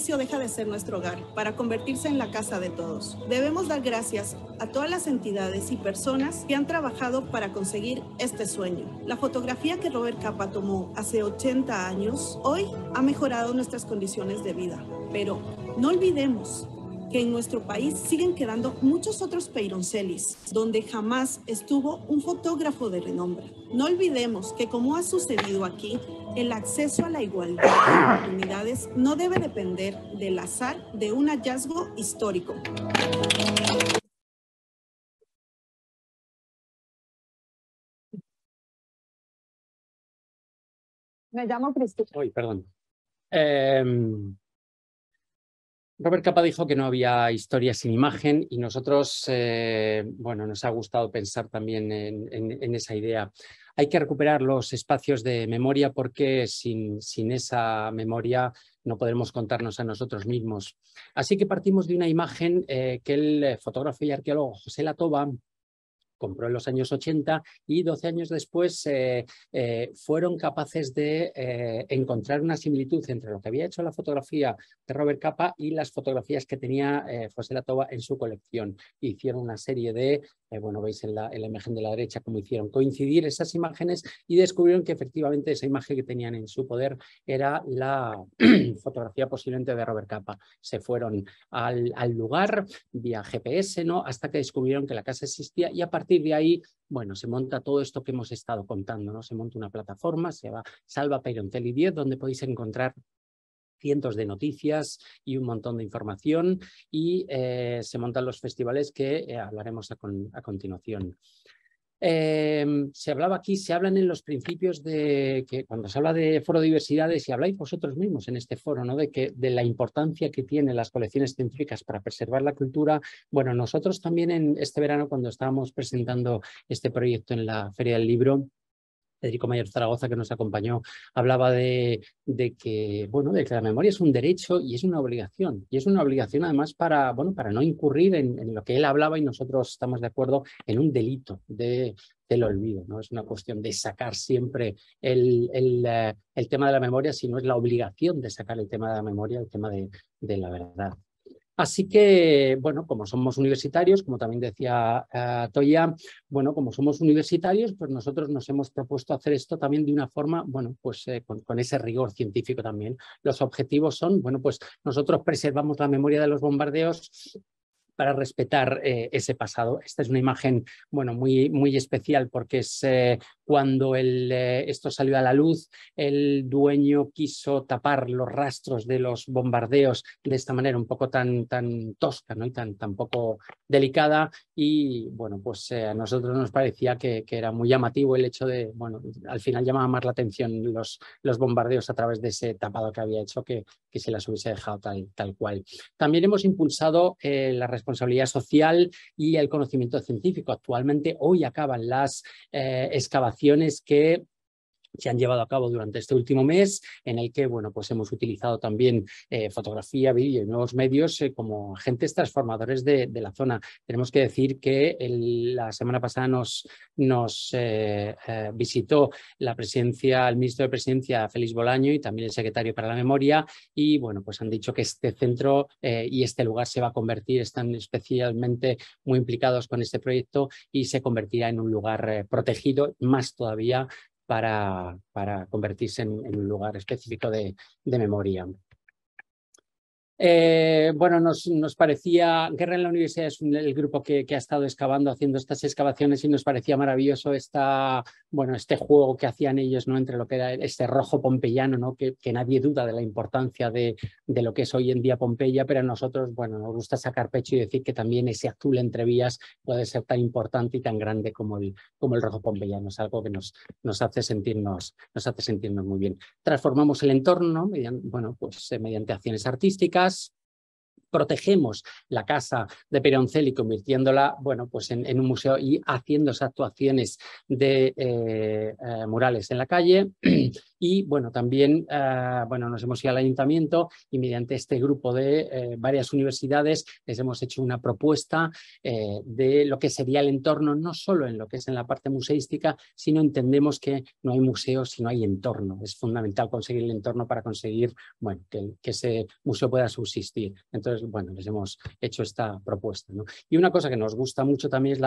edificio deja de ser nuestro hogar para convertirse en la casa de todos. Debemos dar gracias a todas las entidades y personas que han trabajado para conseguir este sueño. La fotografía que Robert Capa tomó hace 80 años, hoy ha mejorado nuestras condiciones de vida. Pero no olvidemos que en nuestro país siguen quedando muchos otros Peyroncelis, donde jamás estuvo un fotógrafo de renombre. No olvidemos que, como ha sucedido aquí, el acceso a la igualdad de oportunidades no debe depender del azar de un hallazgo histórico. Me llamo Cristina. Uy, perdón. Robert Capa dijo que no había historia sin imagen y nosotros, bueno, nos ha gustado pensar también en esa idea. Hay que recuperar los espacios de memoria porque sin esa memoria no podremos contarnos a nosotros mismos. Así que partimos de una imagen que el fotógrafo y arqueólogo José Latoba compró en los años 80 y 12 años después fueron capaces de encontrar una similitud entre lo que había hecho la fotografía de Robert Capa y las fotografías que tenía José Latoba en su colección. Hicieron una serie de, bueno, veis en la imagen de la derecha cómo hicieron coincidir esas imágenes y descubrieron que efectivamente esa imagen que tenían en su poder era la fotografía posiblemente de Robert Capa. Se fueron al lugar vía GPS, ¿no? Hasta que descubrieron que la casa existía y a partir de ahí, bueno, se monta todo esto que hemos estado contando, ¿no? Se monta una plataforma, se llama Salva Peyroncelli 10, donde podéis encontrar cientos de noticias y un montón de información y se montan los festivales que hablaremos a continuación. Se hablaba aquí, se hablan en los principios de que cuando se habla de foro de diversidades y habláis vosotros mismos en este foro, ¿no? de la importancia que tienen las colecciones científicas para preservar la cultura. Bueno, nosotros también en este verano cuando estábamos presentando este proyecto en la Feria del Libro, Federico Mayor Zaragoza, que nos acompañó, hablaba de que la memoria es un derecho y es una obligación. Y es una obligación además para no incurrir en lo que él hablaba, y nosotros estamos de acuerdo, en un delito del olvido, ¿no? Es una cuestión de sacar siempre el tema de la memoria, si no es la obligación de sacar el tema de la memoria, el tema de la verdad. Así que, bueno, como somos universitarios, como también decía Toya, bueno, como somos universitarios, pues nosotros nos hemos propuesto hacer esto también de una forma, bueno, pues con ese rigor científico también. Los objetivos son, bueno, pues nosotros preservamos la memoria de los bombardeos para respetar ese pasado. Esta es una imagen, bueno, muy especial porque es cuando esto salió a la luz, el dueño quiso tapar los rastros de los bombardeos de esta manera un poco tan tosca, ¿no? Y tan poco delicada, y bueno, pues a nosotros nos parecía que era muy llamativo el hecho de, bueno, al final llamaba más la atención los bombardeos a través de ese tapado que había hecho que si las hubiese dejado tal cual. También hemos impulsado la responsabilidad social y el conocimiento científico. Actualmente, hoy acaban las excavaciones que se han llevado a cabo durante este último mes, en el que, bueno, pues hemos utilizado también fotografía, vídeo y nuevos medios como agentes transformadores de la zona. Tenemos que decir que la semana pasada nos visitó el ministro de Presidencia, Félix Bolaño, y también el secretario para la Memoria, y bueno, pues han dicho que este centro y este lugar se va a convertir, están especialmente muy implicados con este proyecto, y se convertirá en un lugar protegido, más todavía, para convertirse en un lugar específico de memoria. Bueno, nos parecía, Guerra en la Universidad es el grupo que ha estado excavando, haciendo estas excavaciones, y nos parecía maravilloso este juego que hacían ellos, ¿no? Entre lo que era este rojo pompeyano, ¿no? Que nadie duda de la importancia de lo que es hoy en día Pompeya, pero a nosotros, bueno, nos gusta sacar pecho y decir que también ese azul entre vías puede ser tan importante y tan grande como el rojo pompeyano. Es algo que nos hace sentirnos muy bien. Transformamos el entorno, ¿no? mediante acciones artísticas. protegemos la casa de Peroncelli convirtiéndola, bueno, pues en un museo y haciendo esas actuaciones de murales en la calle. Y bueno, también bueno, nos hemos ido al ayuntamiento y mediante este grupo de varias universidades les hemos hecho una propuesta de lo que sería el entorno, no solo en lo que es en la parte museística, sino entendemos que no hay museo si no hay entorno. Es fundamental conseguir el entorno para conseguir, bueno, que ese museo pueda subsistir. Entonces, bueno, les hemos hecho esta propuesta, ¿no? Y una cosa que nos gusta mucho también es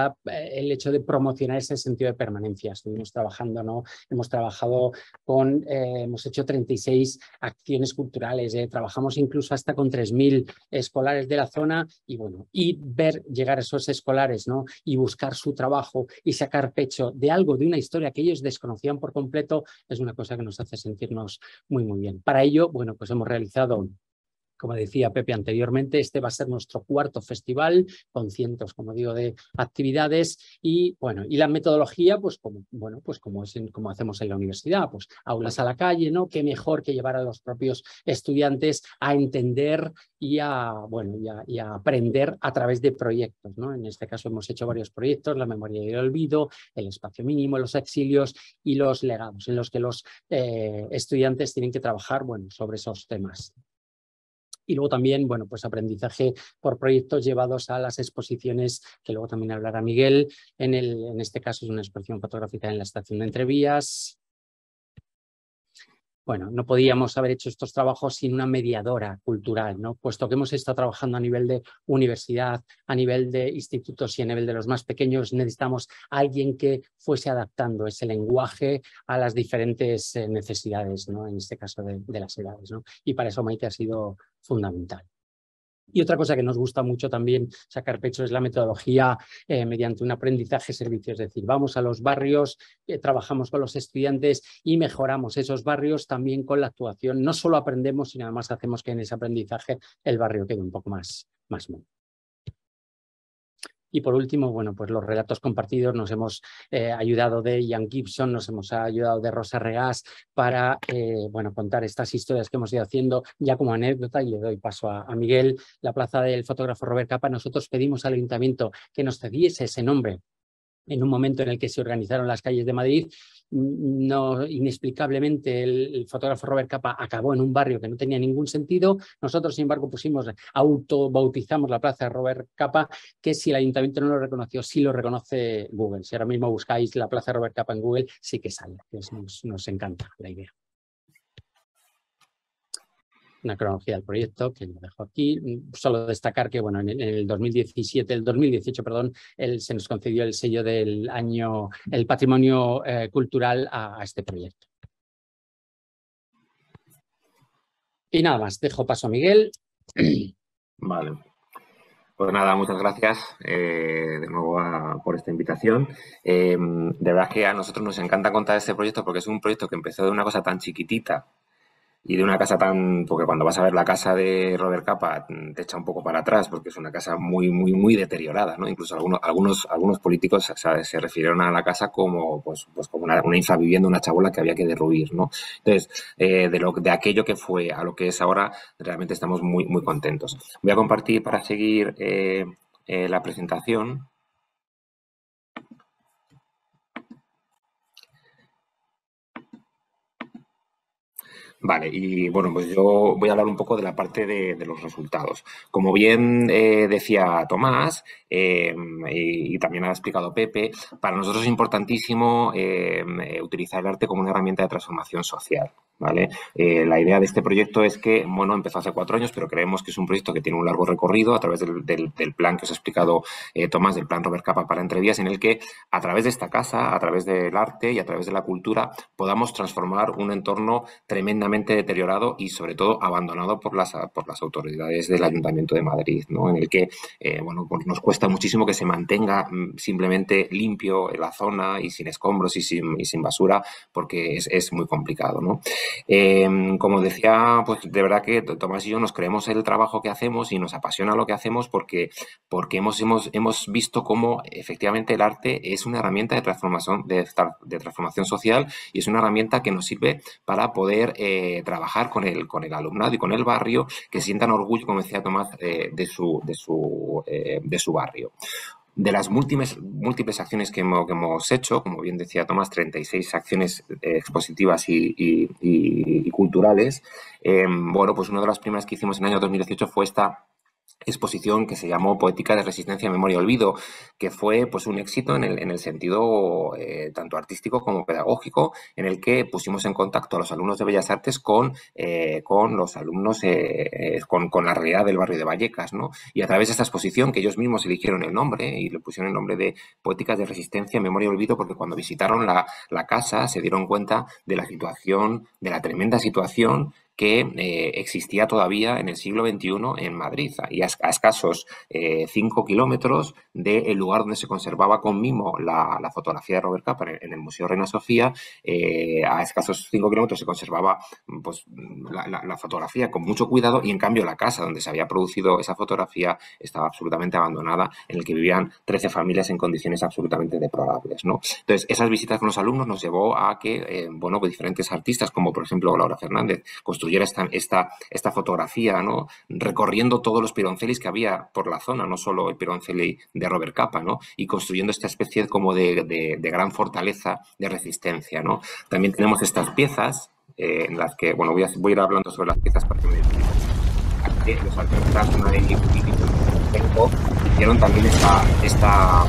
el hecho de promocionar ese sentido de permanencia. Estuvimos trabajando, ¿no? Hemos trabajado con, hemos hecho 36 acciones culturales, trabajamos incluso hasta con 3.000 escolares de la zona y bueno, y ver llegar a esos escolares, ¿no? Y buscar su trabajo y sacar pecho de algo, de una historia que ellos desconocían por completo, es una cosa que nos hace sentirnos muy, muy bien. Para ello, bueno, pues hemos realizado, como decía Pepe anteriormente, este va a ser nuestro 4º festival con cientos, como digo, de actividades y bueno, y la metodología, pues como, bueno, pues como hacemos en la universidad, pues aulas a la calle, ¿no? Qué mejor que llevar a los propios estudiantes a entender y a, bueno, y a aprender a través de proyectos, ¿no? En este caso hemos hecho varios proyectos, la memoria y el olvido, el espacio mínimo, los exilios y los legados, en los que los estudiantes tienen que trabajar, bueno, sobre esos temas. Y luego también, bueno, pues aprendizaje por proyectos llevados a las exposiciones, que luego también hablará Miguel. En este caso es una exposición fotográfica en la estación de Entrevías. Bueno, no podíamos haber hecho estos trabajos sin una mediadora cultural, ¿no? Puesto que hemos estado trabajando a nivel de universidad, a nivel de institutos y a nivel de los más pequeños, necesitamos a alguien que fuese adaptando ese lenguaje a las diferentes necesidades, ¿no? En este caso de las edades, ¿no? Y para eso Maite ha sido fundamental. Y otra cosa que nos gusta mucho también sacar pecho es la metodología mediante un aprendizaje-servicio, es decir, vamos a los barrios, trabajamos con los estudiantes y mejoramos esos barrios también con la actuación. No solo aprendemos, sino además hacemos que en ese aprendizaje el barrio quede un poco más bueno. Y por último, bueno, pues los relatos compartidos, nos hemos ayudado de Ian Gibson, nos hemos ayudado de Rosa Regás para bueno, contar estas historias que hemos ido haciendo ya como anécdota, y le doy paso a Miguel. La plaza del fotógrafo Robert Capa, nosotros pedimos al ayuntamiento que nos cediese ese nombre en un momento en el que se organizaron las calles de Madrid. No, inexplicablemente el fotógrafo Robert Capa acabó en un barrio que no tenía ningún sentido. Nosotros, sin embargo, autobautizamos la plaza de Robert Capa, que si el ayuntamiento no lo reconoció, sí lo reconoce Google. Si ahora mismo buscáis la plaza de Robert Capa en Google, sí que sale. Nos encanta la idea. Una cronología del proyecto que lo dejo aquí. Solo destacar que bueno, en el 2018, perdón, se nos concedió el sello del año, el patrimonio cultural a este proyecto. Y nada más, dejo paso a Miguel. Vale. Pues nada, muchas gracias de nuevo por esta invitación. De verdad que a nosotros nos encanta contar este proyecto porque es un proyecto que empezó de una cosa tan chiquitita y de una casa tan... porque cuando vas a ver la casa de Robert Capa te echa un poco para atrás porque es una casa muy deteriorada, ¿no? Incluso algunos políticos, ¿sabes?, se refirieron a la casa como pues como una infravivienda, una chabola que había que derruir, ¿no? Entonces, de aquello que fue a lo que es ahora, realmente estamos muy contentos. Voy a compartir para seguir la presentación. Vale, y bueno, pues yo voy a hablar un poco de la parte de los resultados. Como bien decía Tomás, y también ha explicado Pepe, para nosotros es importantísimo utilizar el arte como una herramienta de transformación social, ¿vale? La idea de este proyecto es que, bueno, empezó hace 4 años, pero creemos que es un proyecto que tiene un largo recorrido a través del plan que os ha explicado Tomás, del plan Robert Capa para Entrevías, en el que a través de esta casa, a través del arte y a través de la cultura, podamos transformar un entorno tremendamente deteriorado y sobre todo abandonado por las autoridades del Ayuntamiento de Madrid, ¿no? En el que bueno, pues nos cuesta muchísimo que se mantenga simplemente limpio la zona y sin escombros y sin basura, porque es muy complicado, ¿no? Como decía, pues de verdad que Tomás y yo nos creemos el trabajo que hacemos y nos apasiona lo que hacemos porque hemos visto cómo efectivamente el arte es una herramienta de transformación social y es una herramienta que nos sirve para poder trabajar con el alumnado y con el barrio, que sientan orgullo, como decía Tomás, de su barrio. De las múltiples acciones que hemos hecho, como bien decía Tomás, 36 acciones expositivas y culturales, bueno, pues una de las primeras que hicimos en el año 2018 fue esta exposición que se llamó Poética de Resistencia, Memoria y Olvido, que fue pues un éxito en el sentido tanto artístico como pedagógico, en el que pusimos en contacto a los alumnos de Bellas Artes con los alumnos, con la realidad del barrio de Vallecas, ¿no? Y a través de esta exposición, que ellos mismos eligieron el nombre y le pusieron el nombre de Poéticas de Resistencia, Memoria y Olvido, porque cuando visitaron la casa se dieron cuenta de la situación, de la tremenda situación que existía todavía en el siglo XXI en Madrid, y a escasos 5 kilómetros del lugar donde se conservaba con mimo la fotografía de Robert Capa en el Museo Reina Sofía. A escasos 5 kilómetros se conservaba pues, la fotografía con mucho cuidado, y en cambio la casa donde se había producido esa fotografía estaba absolutamente abandonada, en el que vivían 13 familias en condiciones absolutamente deplorables, ¿no? Entonces, esas visitas con los alumnos nos llevó a que bueno, pues diferentes artistas, como por ejemplo Laura Fernández, construyera esta fotografía, ¿no? Recorriendo todos los pironcelis que había por la zona, no solo el pironceli de Robert Capa, ¿no? Y construyendo esta especie como de gran fortaleza de resistencia, ¿no? También tenemos estas piezas en las que, bueno, voy a ir hablando sobre las piezas para que me digan. Los artistas hicieron también esta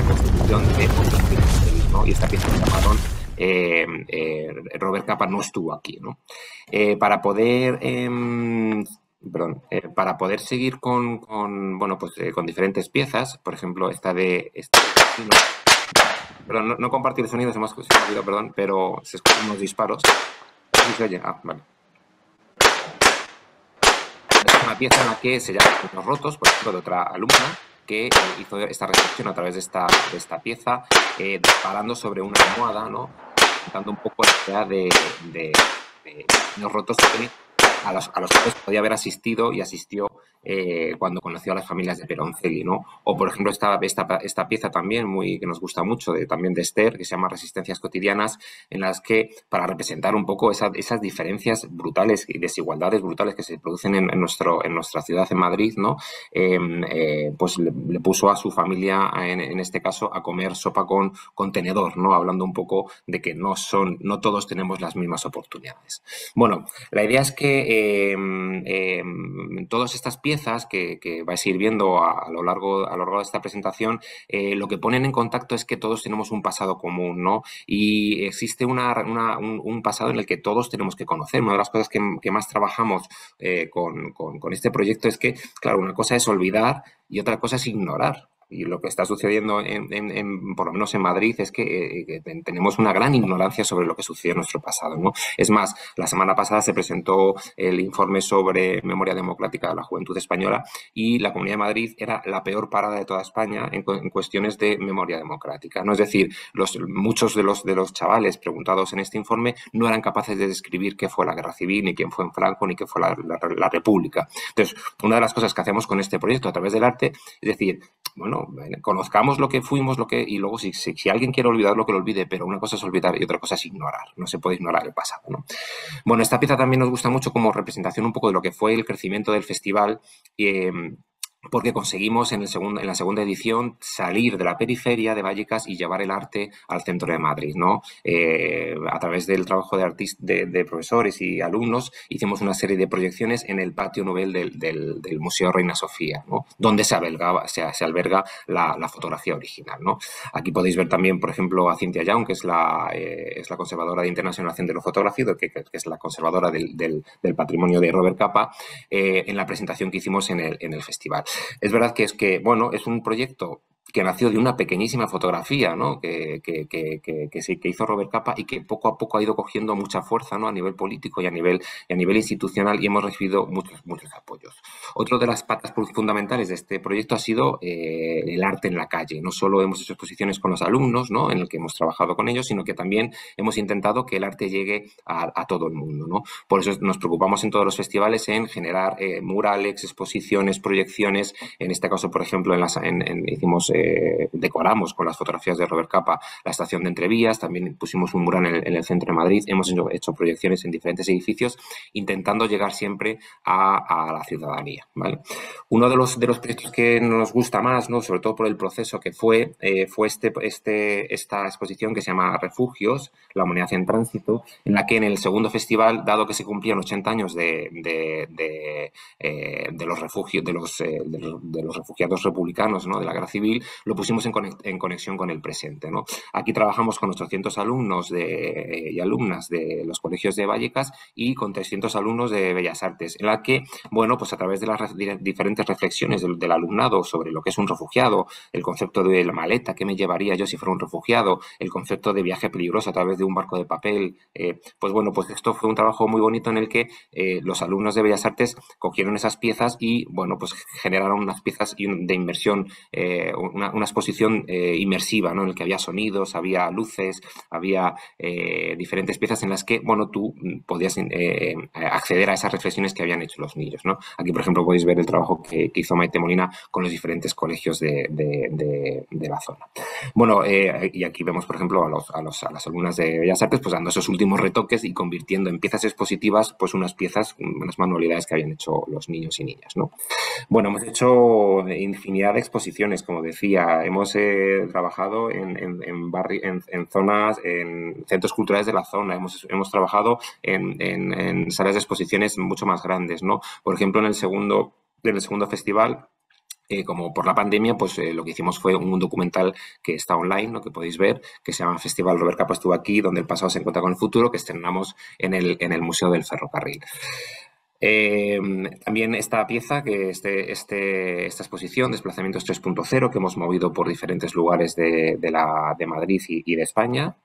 construcción de otros pironcelis, ¿no? Y esta pieza de llamaron Robert Capa no estuvo aquí, ¿no? Para poder seguir con diferentes piezas, por ejemplo, perdón, no compartir el sonido, se me ha olvidado, perdón, pero se escuchan unos disparos. ¿Sí se oye? Ah, vale. Es una pieza en la que se llama Los Rotos, por ejemplo, de otra alumna, que hizo esta reflexión a través de esta pieza, disparando sobre una almohada, ¿no? Dando un poco la idea de Los Rotos, que a los cuales podía haber asistido y asistió cuando conoció a las familias de Peroncelli, ¿no? O, por ejemplo, esta pieza también que nos gusta mucho, también de Esther, que se llama Resistencias Cotidianas, en las que, para representar un poco esas diferencias brutales y desigualdades brutales que se producen en nuestra ciudad, en Madrid, ¿no? Pues le puso a su familia, en este caso, a comer sopa con tenedor, ¿no? Hablando un poco de que no todos tenemos las mismas oportunidades. Bueno, la idea es que todas estas piezas que vais a ir viendo a lo largo de esta presentación, lo que ponen en contacto es que todos tenemos un pasado común, ¿no? Y existe un pasado en el que todos tenemos que conocer. Una de las cosas que más trabajamos con este proyecto es que, claro, una cosa es olvidar y otra cosa es ignorar. Y lo que está sucediendo, por lo menos en Madrid, es que tenemos una gran ignorancia sobre lo que sucedió en nuestro pasado, ¿no? Es más, la semana pasada se presentó el informe sobre memoria democrática de la juventud española, y la Comunidad de Madrid era la peor parada de toda España en cuestiones de memoria democrática, ¿no? Es decir, muchos de los chavales preguntados en este informe no eran capaces de describir qué fue la guerra civil, ni quién fue en Franco, ni qué fue la República. Entonces, una de las cosas que hacemos con este proyecto a través del arte es decir, bueno, conozcamos lo que fuimos, y luego si alguien quiere olvidar, lo que lo olvide, pero una cosa es olvidar y otra cosa es ignorar. No se puede ignorar el pasado, ¿no? Bueno, esta pieza también nos gusta mucho como representación un poco de lo que fue el crecimiento del festival, porque conseguimos en la segunda edición salir de la periferia de Vallecas y llevar el arte al centro de Madrid, ¿no? A través del trabajo de profesores y alumnos hicimos una serie de proyecciones en el patio Nobel del Museo Reina Sofía, ¿no? Donde se alberga la fotografía original, ¿no? Aquí podéis ver también, por ejemplo, a Cynthia Young, que es la conservadora de International Center of Photography, que es la conservadora del patrimonio de Robert Capa, en la presentación que hicimos en el festival. Es verdad que es un proyecto que nació de una pequeñísima fotografía, ¿no? que hizo Robert Capa, y que poco a poco ha ido cogiendo mucha fuerza, ¿no? A nivel político y a nivel institucional, y hemos recibido muchos apoyos. Otro de las patas fundamentales de este proyecto ha sido el arte en la calle. No solo hemos hecho exposiciones con los alumnos, ¿no? En el que hemos trabajado con ellos, sino que también hemos intentado que el arte llegue a todo el mundo, ¿no? Por eso nos preocupamos en todos los festivales en generar murales, exposiciones, proyecciones. En este caso, por ejemplo, hicimos decoramos con las fotografías de Robert Capa la estación de Entrevías, también pusimos un mural en el centro de Madrid, hemos hecho proyecciones en diferentes edificios intentando llegar siempre a la ciudadanía, ¿vale? Uno de los proyectos que nos gusta más, ¿no? Sobre todo por el proceso que fue esta exposición que se llama Refugios, la humanidad en tránsito, en la que en el segundo festival, dado que se cumplían 80 años de los refugios, de los refugiados republicanos, ¿no? De la guerra civil, lo pusimos en conexión con el presente, ¿no? Aquí trabajamos con 800 alumnos y alumnas de los colegios de Vallecas y con 300 alumnos de Bellas Artes, en la que, bueno, pues a través de las diferentes reflexiones del alumnado sobre lo que es un refugiado, el concepto de la maleta, ¿qué me llevaría yo si fuera un refugiado?, el concepto de viaje peligroso a través de un barco de papel, pues bueno, pues esto fue un trabajo muy bonito en el que los alumnos de Bellas Artes cogieron esas piezas y, bueno, pues generaron unas piezas de inmersión, una exposición inmersiva, ¿no? En el que había sonidos, había luces, había diferentes piezas en las que, bueno, tú podías acceder a esas reflexiones que habían hecho los niños, ¿no? Aquí, por ejemplo, podéis ver el trabajo que hizo Maite Molina con los diferentes colegios de la zona. Bueno, y aquí vemos, por ejemplo, a las alumnas de Bellas Artes pues dando esos últimos retoques y convirtiendo en piezas expositivas pues unas manualidades que habían hecho los niños y niñas, ¿no? Bueno, hemos hecho infinidad de exposiciones, como decía, hemos trabajado en zonas, en centros culturales de la zona, hemos trabajado en salas de exposiciones mucho más grandes, ¿no? Por ejemplo, en el segundo festival, como por la pandemia, pues lo que hicimos fue un documental que está online, ¿no? Que podéis ver, que se llama Festival Robert Capa estuvo aquí, donde el pasado se encuentra con el futuro, que estrenamos en el Museo del Ferrocarril. También esta pieza, que esta exposición, Desplazamientos 3.0, que hemos movido por diferentes lugares de Madrid y de España,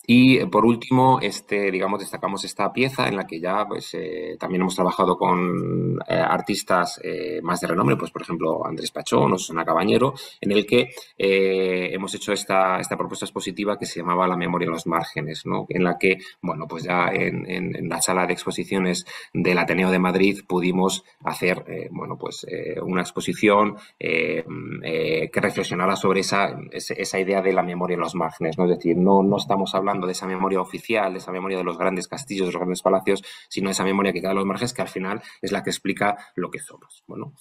Y por último, digamos, destacamos esta pieza en la que ya pues, también hemos trabajado con artistas más de renombre, pues por ejemplo Andrés Pachón o Susana Cabañero, en el que hemos hecho esta propuesta expositiva que se llamaba La memoria en los márgenes, ¿no? En la que, bueno, pues ya en la sala de exposiciones del Ateneo de Madrid pudimos hacer, bueno, pues una exposición que reflexionara sobre esa idea de la memoria en los márgenes, ¿no? Es decir, no estamos hablando de esa memoria oficial, de esa memoria de los grandes castillos, de los grandes palacios, sino esa memoria que queda en los márgenes, que al final es la que explica lo que somos. Bueno,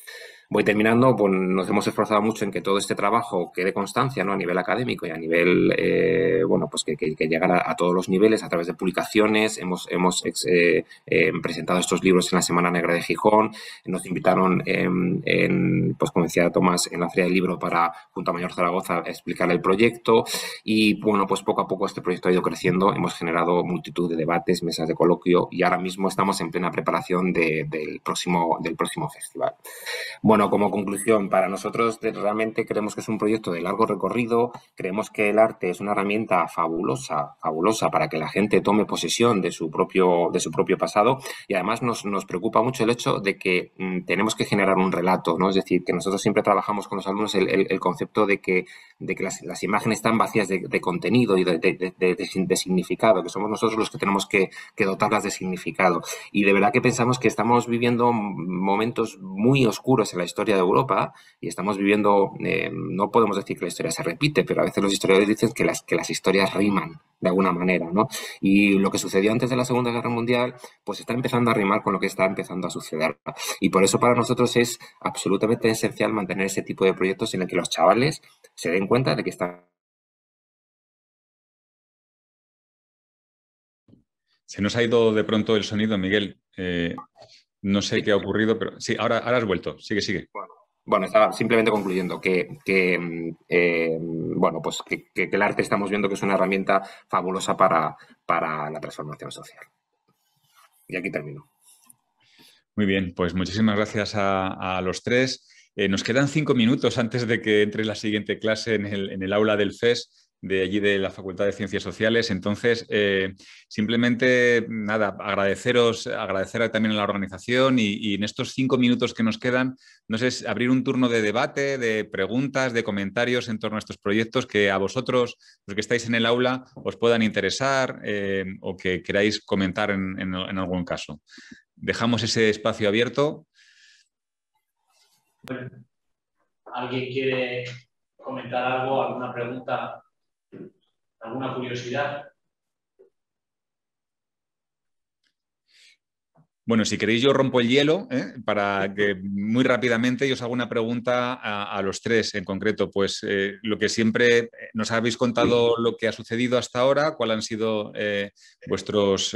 voy terminando, pues nos hemos esforzado mucho en que todo este trabajo quede constancia, ¿no? A nivel académico y a nivel, bueno, pues que llegara a todos los niveles a través de publicaciones. Hemos presentado estos libros en la Semana Negra de Gijón, nos invitaron, pues como decía Tomás, en la Feria del Libro junto a Mayor Zaragoza a explicar el proyecto y, bueno, pues poco a poco este proyecto ha ido creciendo, hemos generado multitud de debates, mesas de coloquio y ahora mismo estamos en plena preparación del próximo festival. Bueno, como conclusión, para nosotros realmente creemos que es un proyecto de largo recorrido, creemos que el arte es una herramienta fabulosa para que la gente tome posesión de su propio pasado y además nos preocupa mucho el hecho de que tenemos que generar un relato, ¿no? Es decir, que nosotros siempre trabajamos con los alumnos el concepto de que las imágenes están vacías de contenido y de significado, que somos nosotros los que tenemos que dotarlas de significado. Y de verdad que pensamos que estamos viviendo momentos muy oscuros en la historia de Europa y estamos viviendo, no podemos decir que la historia se repite, pero a veces los historiadores dicen que las historias riman de alguna manera, ¿no? Y lo que sucedió antes de la Segunda Guerra Mundial, pues está empezando a rimar con lo que está empezando a suceder. Y por eso para nosotros es absolutamente esencial mantener ese tipo de proyectos en el que los chavales se den cuenta de que están... Se nos ha ido de pronto el sonido, Miguel. No sé qué ha ocurrido, pero sí, ahora has vuelto. Sigue. Bueno, estaba simplemente concluyendo bueno, pues que el arte estamos viendo que es una herramienta fabulosa para la transformación social. Y aquí termino. Muy bien, pues muchísimas gracias a los tres. Nos quedan 5 minutos antes de que entre la siguiente clase en el aula del FES, de allí de la Facultad de Ciencias Sociales. Entonces, simplemente, nada, agradecer también a la organización y en estos 5 minutos que nos quedan, no sé, abrir un turno de debate, de preguntas, de comentarios en torno a estos proyectos que a vosotros, los que estáis en el aula, os puedan interesar o que queráis comentar en algún caso. Dejamos ese espacio abierto. ¿Alguien quiere comentar algo, alguna pregunta, alguna curiosidad. Bueno, si queréis yo rompo el hielo, para que muy rápidamente yo os hago una pregunta a los tres en concreto. Pues lo que siempre nos habéis contado, lo que ha sucedido hasta ahora, cuáles han sido vuestros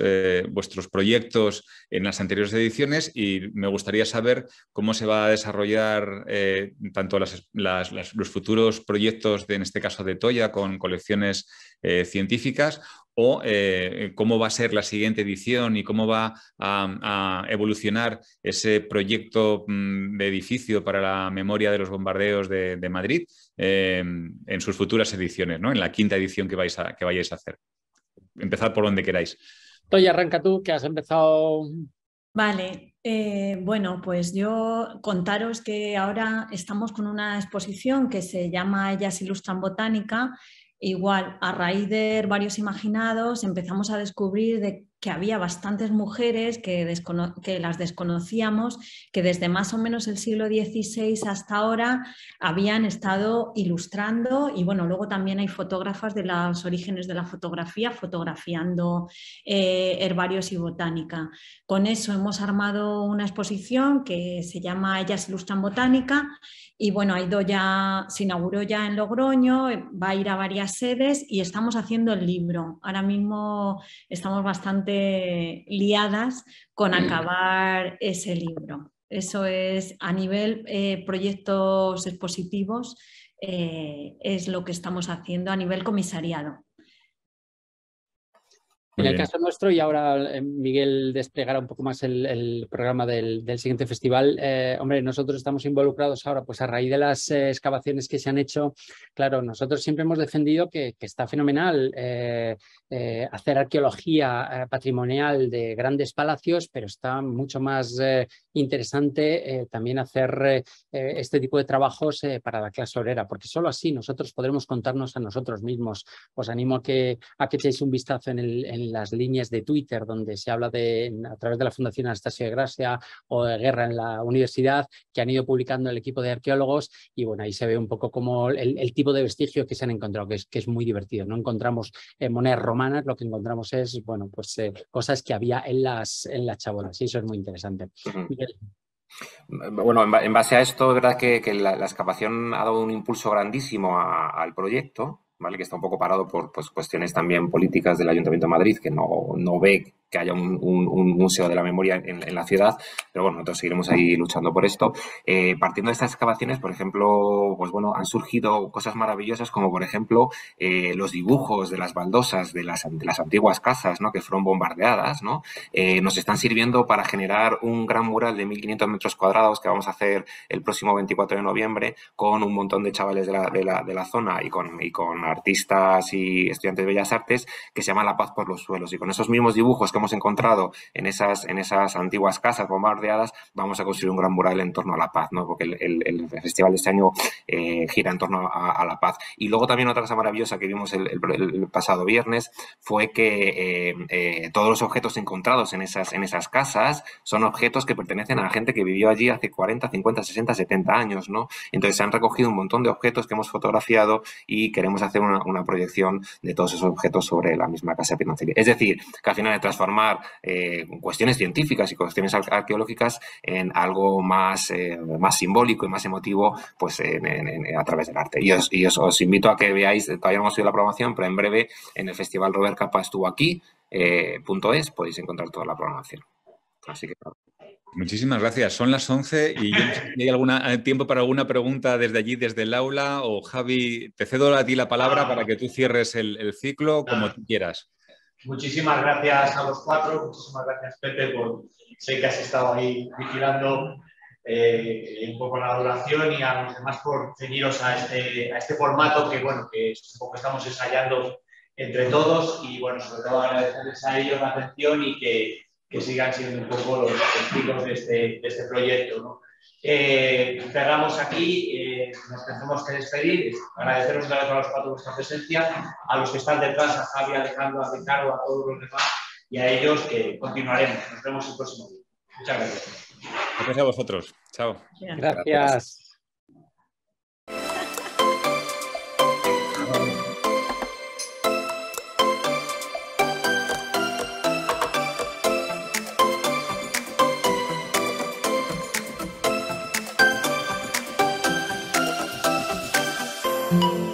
proyectos en las anteriores ediciones, y me gustaría saber cómo se va a desarrollar tanto los futuros proyectos, en este caso de Toya, con colecciones científicas, o cómo va a ser la siguiente edición y cómo va a evolucionar ese proyecto de edificio para la memoria de los bombardeos de Madrid en sus futuras ediciones, ¿no? En la quinta edición que vayáis a hacer. Empezad por donde queráis. Toya, arranca tú, que has empezado. Vale, bueno, pues yo contaros que ahora estamos con una exposición que se llama Ellas ilustran botánica. Igual, a raíz de varios imaginados empezamos a descubrir que había bastantes mujeres que las desconocíamos, que desde más o menos el siglo XVI hasta ahora habían estado ilustrando, y bueno, luego también hay fotógrafas de los orígenes de la fotografía, fotografiando herbarios y botánica. Con eso hemos armado una exposición que se llama Ellas ilustran botánica, y bueno, se inauguró ya en Logroño, va a ir a varias sedes y estamos haciendo el libro. Ahora mismo estamos bastante liadas con acabar ese libro. Eso es a nivel proyectos expositivos, es lo que estamos haciendo a nivel comisariado. En el caso nuestro, y ahora Miguel desplegará un poco más el programa del siguiente festival, hombre, nosotros estamos involucrados ahora, pues a raíz de las excavaciones que se han hecho. Claro, nosotros siempre hemos defendido que está fenomenal hacer arqueología patrimonial de grandes palacios, pero está mucho más interesante también hacer este tipo de trabajos para la clase obrera, porque solo así nosotros podremos contarnos a nosotros mismos. Os animo a que echéis un vistazo en las líneas de Twitter, donde se habla a través de la Fundación Anastasio de Gracia o de Guerra en la Universidad, que han ido publicando el equipo de arqueólogos, y bueno, ahí se ve un poco como el tipo de vestigios que se han encontrado, que es muy divertido. No encontramos monedas romanas, lo que encontramos es, bueno, pues cosas que había en las chabolas, y eso es muy interesante. Miguel. Bueno, en base a esto, es verdad que la excavación ha dado un impulso grandísimo al proyecto, ¿vale? Que está un poco parado por cuestiones también políticas del Ayuntamiento de Madrid, que no ve que haya un museo de la memoria en la ciudad, pero bueno, nosotros seguiremos ahí luchando por esto. Partiendo de estas excavaciones, por ejemplo, pues bueno, han surgido cosas maravillosas, como por ejemplo los dibujos de las baldosas de las antiguas casas, ¿no? Que fueron bombardeadas, ¿no? Nos están sirviendo para generar un gran mural de 1.500 metros cuadrados que vamos a hacer el próximo 24 de noviembre con un montón de chavales de la zona y con artistas y estudiantes de Bellas Artes, que se llama La Paz por los Suelos, y con esos mismos dibujos que hemos encontrado en esas antiguas casas bombardeadas, vamos a construir un gran mural en torno a la paz, ¿no? Porque el festival de este año gira en torno a la paz. Y luego también otra cosa maravillosa que vimos el pasado viernes fue que todos los objetos encontrados en esas casas son objetos que pertenecen a la gente que vivió allí hace 40, 50, 60, 70 años, ¿no? Entonces se han recogido un montón de objetos que hemos fotografiado y queremos hacer una proyección de todos esos objetos sobre la misma casa penitenciaria. Es decir, que al final de transformar cuestiones científicas y cuestiones arqueológicas en algo más simbólico y más emotivo, pues a través del arte. Y os invito a que veáis, todavía no hemos subido la programación, pero en breve en el Festival Robert Capa estuvo aquí, .es, podéis encontrar toda la programación. Así que... Muchísimas gracias. Son las 11 y yo no sé si hay tiempo para alguna pregunta desde allí, desde el aula, o Javi, te cedo a ti la palabra para que tú cierres el ciclo como tú quieras. Muchísimas gracias a los cuatro, muchísimas gracias Pepe, sé que has estado ahí vigilando un poco la duración, y a los demás por ceñiros a este formato que es un poco estamos ensayando entre todos, y bueno, sobre todo agradecerles a ellos la atención y que sigan siendo un poco los testigos de este proyecto, ¿no? Cerramos aquí, nos tenemos que despedir, agradeceros una vez a los cuatro vuestra presencia, a los que están detrás, a Javi, a Alejandro, a Ricardo, a todos los demás, y a ellos que continuaremos. Nos vemos el próximo día. Muchas gracias. Gracias a vosotros. Chao. Gracias. Gracias.